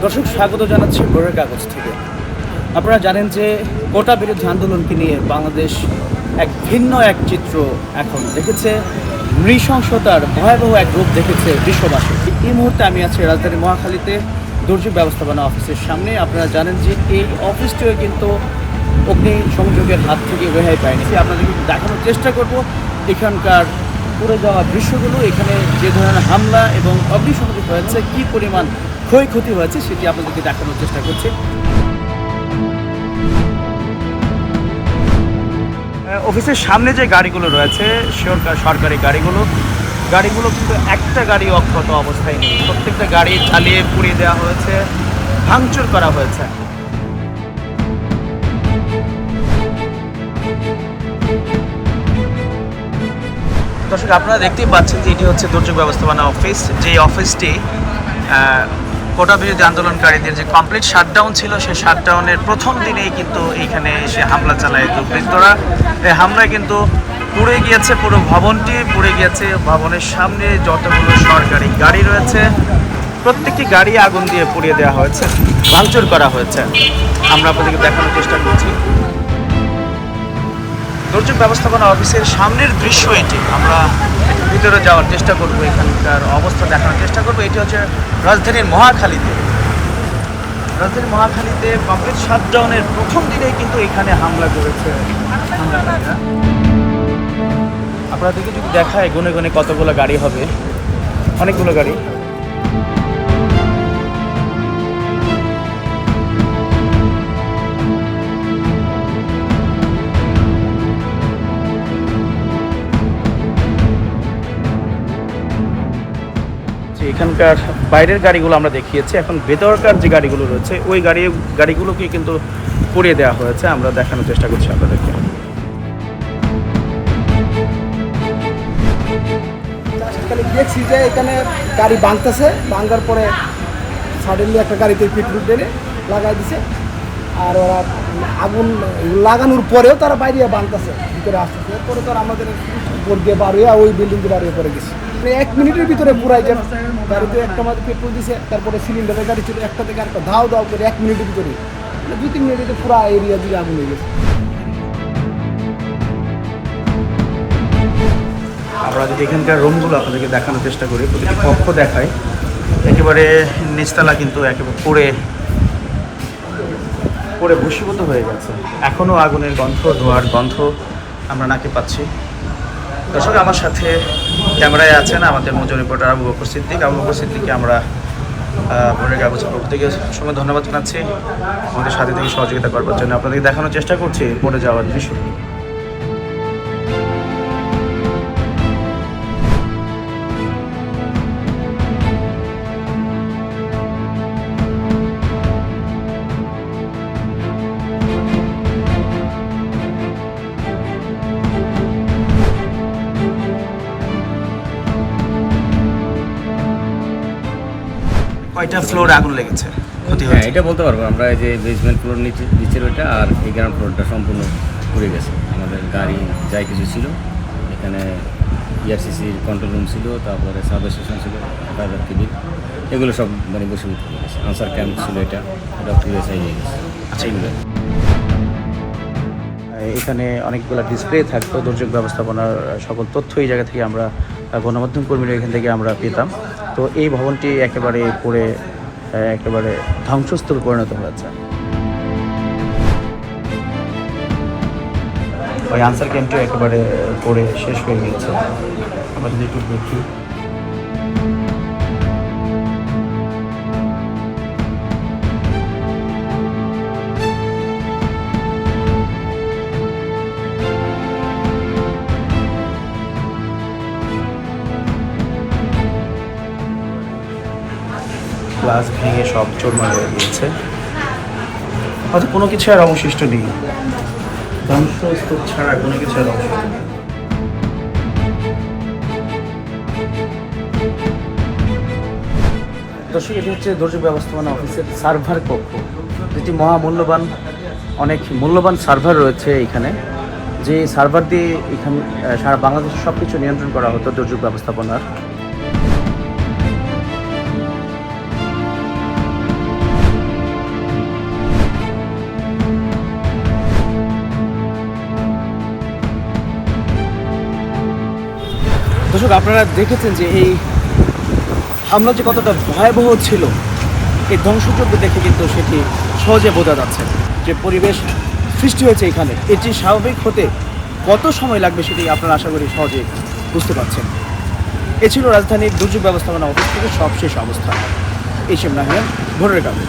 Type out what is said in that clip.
দর্শক স্বাগত জানাচ্ছি ভোরের কাগজ থেকে। আপনারা জানেন যে কোটা বিরোধী আন্দোলনকে নিয়ে বাংলাদেশ এক ভিন্ন এক চিত্র এখন দেখেছে, নৃশংসতার ভয়াবহ এক রূপ দেখেছে বিশ্ববাসী। এই মুহূর্তে আমি আছি রাজধানী মহাখালীতে দুর্যোগ ব্যবস্থাপনা অফিসের সামনে। আপনারা জানেন যে এই অফিসটিও কিন্তু অগ্নি সংযোগের হাত থেকে রেহাই পায়নি। আপনাদেরকে দেখানোর চেষ্টা করব এখানকার পুড়ে যাওয়া দৃশ্যগুলো, এখানে যে ধরনের হামলা এবং অগ্নিসংযোগ হয়েছে, কী পরিমাণ ক্ষয়ক্ষতি হয়েছে সেটি আপনাদেরকে দেখানোর চেষ্টা করছি। অফিসের সামনে যে গাড়িগুলো রয়েছে সরকারি গাড়িগুলো কিন্তু একটা গাড়ি অক্ষত অবস্থায় নেই। প্রত্যেকটা গাড়ি জ্বালিয়ে পুড়িয়ে দেওয়া হয়েছে, ভাঙচুর করা হয়েছে। দর্শক, আপনারা দেখতেই পাচ্ছেন যে এটি হচ্ছে দুর্যোগ ব্যবস্থাপনা অফিস, যে অফিসটি কোটা বিরোধী আন্দোলনকারীদের যে কমপ্লিট শাটডাউন ছিল, সেই শাটডাউনের প্রথম দিনেই কিন্তু এইখানে এসে হামলা চালায় দুর্বৃত্তরা। এই হামলায় কিন্তু পুড়ে গিয়েছে পুরো ভবনটি, পুড়ে গিয়েছে ভবনের সামনে যতগুলো সরকারি গাড়ি রয়েছে, প্রত্যেকটি গাড়ি আগুন দিয়ে পুড়িয়ে দেওয়া হয়েছে, ভাঙচুর করা হয়েছে। আমরা আপনাদেরকে দেখানোর চেষ্টা করছি দুর্যোগ ব্যবস্থাপনা অফিসের সামনের দৃশ্য এটি। আমরা ভিতরে যাওয়ার চেষ্টা করবো, এখানকার অবস্থা দেখানোর চেষ্টা করবো। এটি হচ্ছে রাজধানীর মহাখালীতে কমপ্লিট শাটডাউনের প্রথম দিনেই কিন্তু এখানে হামলা করেছে হামলাকারীরা। আপনাদেরকে যদি দেখায় গুনে গুনে কতগুলো গাড়ি হবে, অনেকগুলো গাড়ি। এখানকার বাইরের গাড়িগুলো আমরা দেখিয়েছি, এখন ভেতরকার যে গাড়িগুলো রয়েছে ওই গাড়িগুলোকে কিন্তু পুড়িয়ে দেওয়া হয়েছে। আমরা দেখানোর চেষ্টা করছি আপনাদেরকে। দেখছি যে এখানে গাড়ি ভাঙতেছে, ভাঙার পরে সাডেনলি একটা গাড়িতে পেট্রোল ঢেলে লাগাই দিছে, আর ওরা আগুন লাগানোর পরেও তারা বাইরে ভাঙতেছে, ভিতরে আসতেছে। এরপরে তো আমাদের উপর দিয়ে বার হয়ে ওই বিল্ডিং দিয়ে বার হয়ে পড়ে গেছে। 1 মিনিটের ভিতরে পুরাই যে গাড়িতে একটা মাঝে পেট্রোল দিছে, তারপরে সিলিন্ডারের গাড়ি ছিল একটা থেকে একটা ধাও করে 1 মিনিটের ভিতরে, 2-3 মিনিটে পুরা এরিয়া দিয়ে আগুন হয়ে গেছে। আমরা যদি এখানকার রুমগুলো আপনাদেরকে দেখানোর চেষ্টা করি, প্রতিটি কক্ষ দেখায়, একেবারে নিচতলা কিন্তু একেবারে পুড়ে ভূষীভূত হয়ে গেছে। এখনও আগুনের গন্ধ, ধোঁয়ার গন্ধ আমরা নাকে পাচ্ছি। দর্শক, আমার সাথে ক্যামেরায় আছেন আমাদের মজুর রিপোর্টার আবু বকর সিদ্দিককে আমরা ভোরের কাগজের পক্ষ থেকে সময় ধন্যবাদ জানাচ্ছি আমাদের সাথে থেকে সহযোগিতা করবার জন্য। আপনাদেরকে দেখানোর চেষ্টা করছি পড়ে যাওয়ার দৃশ্য। কয়টা ফ্লোর আগুন লেগেছে, ক্ষতি হ্যাঁ, হয়েছে? এটা বলতে পারবো আমরা। এই যে বেসমেন্ট ফ্লোর নিচের ওইটা আর এই গ্রাউন্ড ফ্লোরটা সম্পূর্ণ পুড়ে গেছে। আমাদের গাড়ি যাই কিছু ছিল, এখানে ERCC-র কন্ট্রোল রুম ছিল, তারপরে সাব স্টেশন ছিল, ড্রাইভার কেবিন, এগুলো সব মানে বসীভূত হয়ে গেছে। আনসার ক্যাম্প ছিল, এটা পুড়ে হয়ে গেছে। আচ্ছা, এগুলো এখানে অনেকগুলো ডিসপ্লে থাকতো, দুর্যোগ ব্যবস্থাপনার সকল তথ্য এই জায়গা থেকে আমরা গণমাধ্যম কর্মীরা এখান থেকে আমরা পেতাম। তো এই ভবনটি একেবারে পড়ে একেবারে ধ্বংসস্তূপে পরিণত হয়েছে। ওই আনসার ক্যাম্পটিও একেবারে পড়ে শেষ হয়ে গিয়েছে। আমরা যদি একটু দেখি, গ্লাস ভেঙে সব চোরমার হয়ে গিয়েছে। হয়তো কোনো কিছু আর অবশিষ্ট নেই, ধ্বংসস্তূপ ছাড়া কোনো কিছু আর অবশিষ্ট নেই। দর্শক, এটি হচ্ছে দুর্যোগ ব্যবস্থাপনা অফিসের সার্ভার কক্ষ, যেটি মহামূল্যবান, অনেক মূল্যবান সার্ভার রয়েছে এখানে, যে সার্ভার দিয়ে এখানে সারা বাংলাদেশের সব কিছু নিয়ন্ত্রণ করা হতো দুর্যোগ ব্যবস্থাপনার। দর্শক, আপনারা দেখেছেন যে এই হামলা যে কতটা ভয়াবহ ছিল, এই ধ্বংসযজ্ঞ দেখে কিন্তু সেটি সহজে বোঝা যাচ্ছে যে পরিবেশ সৃষ্টি হয়েছে এখানে, এটি স্বাভাবিক হতে কত সময় লাগবে সেটি আপনারা আশা করি সহজে বুঝতে পারছেন। এ ছিল রাজধানীর দুর্যোগ ব্যবস্থাপনা অফিস থেকে সবশেষ অবস্থা। এইসব না ভোরের কাগজ।